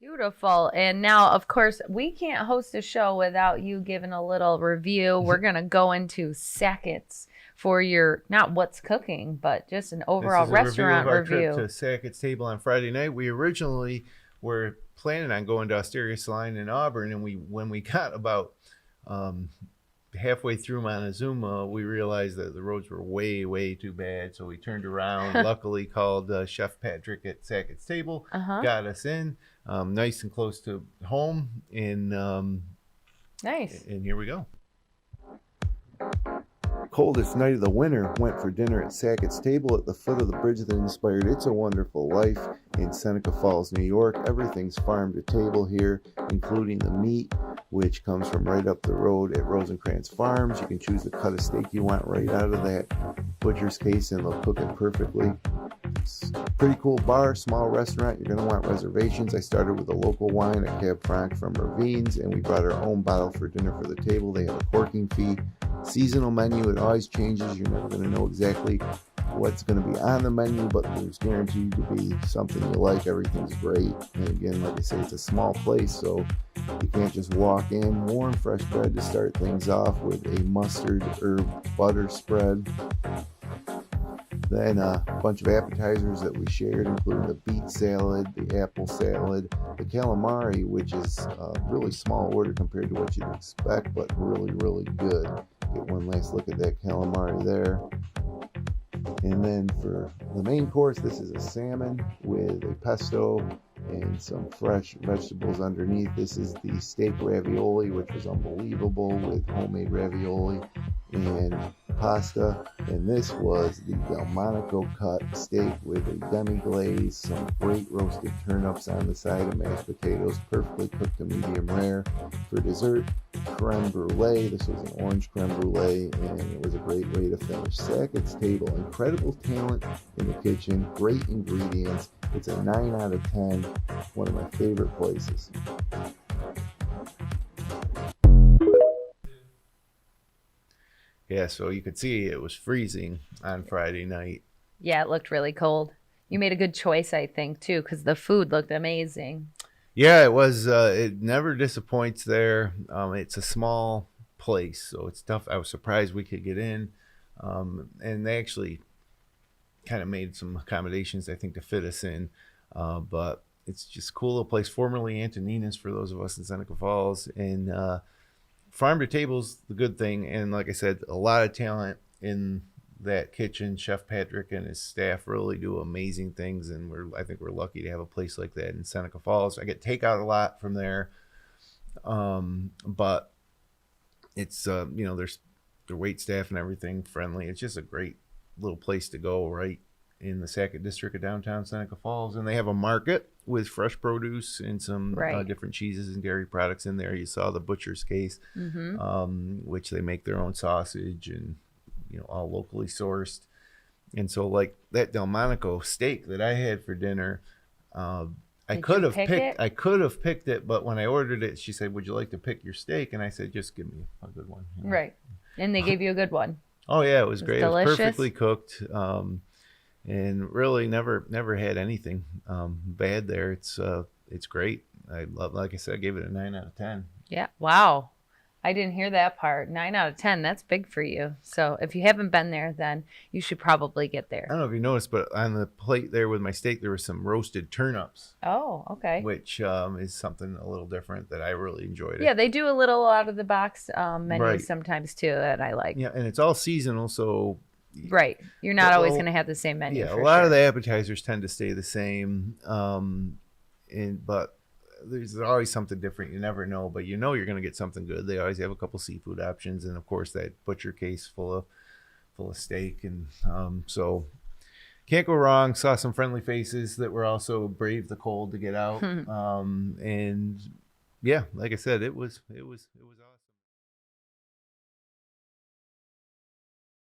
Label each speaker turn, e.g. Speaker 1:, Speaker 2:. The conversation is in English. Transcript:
Speaker 1: Beautiful. And now, of course, we can't host a show without you giving a little review. We're going to go into Sackett's for your, not what's cooking, but just an overall restaurant
Speaker 2: review of our
Speaker 1: review.
Speaker 2: trip to Sackett's Table on Friday night. We originally were planning on going to Osteria Salon in Auburn, and when we got about halfway through Montezuma, we realized that the roads were way too bad. So we turned around. Luckily, called Chef Patrick at Sackett's Table, got us in, nice and close to home, and
Speaker 1: Nice.
Speaker 2: And here we go. Coldest night of the winter, went for dinner at Sackett's Table at the foot of the bridge that inspired It's a Wonderful Life in Seneca Falls, New York. Everything's farm to table here, including the meat, which comes from right up the road at Rosencrantz Farms. You can choose the cut of steak you want right out of that butcher's case, and they'll cook it perfectly. It's a pretty cool bar, small restaurant. You're going to want reservations. I started with a local wine, a Cab Franc from Ravines, and we brought our own bottle for dinner for the table. They have a corking fee. Seasonal menu, it always changes. You're never going to know exactly what's going to be on the menu, but there's guaranteed to be something you like. Everything's great. And again, like I say, it's a small place, so you can't just walk in. Warm, fresh bread to start things off with a mustard herb butter spread. Then a bunch of appetizers that we shared, including the beet salad, the apple salad, the calamari, which is a really small order compared to what you'd expect, but really good. Get one last look at that calamari there. And then for the main course, this is a salmon with a pesto and some fresh vegetables underneath. This is the steak ravioli, which was unbelievable, with homemade ravioli and pasta. And this was the Delmonico cut steak with a demi-glaze, some great roasted turnips on the side, and mashed potatoes, perfectly cooked to medium rare. For dessert, creme brulee. This was an orange creme brulee, and it was a great way to finish. Sackett's Table, incredible talent in the kitchen, great ingredients. It's a 9 out of 10, one of my favorite places. Yeah, so you could see it was freezing on Friday night.
Speaker 1: Yeah, it looked really cold. You made a good choice, I think, too, because the food looked amazing.
Speaker 2: Yeah, it was. It never disappoints there. It's a small place, so it's tough. I was surprised we could get in, and they actually kind of made some accommodations, I think, to fit us in. But it's just a cool little place. Formerly Antonina's for those of us in Seneca Falls, and farm to table's the good thing. And like I said, a lot of talent in that kitchen. Chef Patrick and his staff really do amazing things, and I think we're lucky to have a place like that in Seneca Falls. I get takeout a lot from there, but it's there's their wait staff and everything friendly. It's just a great little place to go right in the Sackett district of downtown Seneca Falls. And they have a market with fresh produce and some different cheeses and dairy products in there. You saw the butcher's case, which they make their own sausage and all locally sourced. And so like that Delmonico steak that I had for dinner, I could have picked it, but when I ordered it, she said, "Would you like to pick your steak?" And I said, "Just give me a good one."
Speaker 1: Right. And they gave you a good one.
Speaker 2: Oh yeah, it was great.
Speaker 1: Delicious.
Speaker 2: It was perfectly cooked. And really never had anything bad there. It's great. I love, like I said, I gave it a 9 out of 10.
Speaker 1: Yeah. Wow. I didn't hear that part. 9 out of 10. That's big for you. So if you haven't been there, then you should probably get there.
Speaker 2: I don't know if you noticed, but on the plate there with my steak, there were some roasted turnips.
Speaker 1: Oh, okay.
Speaker 2: Which is something a little different that I really enjoyed.
Speaker 1: Yeah, they do a little out of the box menus sometimes too that I like.
Speaker 2: Yeah, and it's all seasonal, so.
Speaker 1: Right. You're not always going to have the same menu.
Speaker 2: Yeah, a lot of the appetizers tend to stay the same. But there's always something different. You never know, but you're going to get something good. They always have a couple seafood options, and of course that butcher case full of steak, and so can't go wrong. Saw some friendly faces that were also brave the cold to get out. And yeah, like I said, it was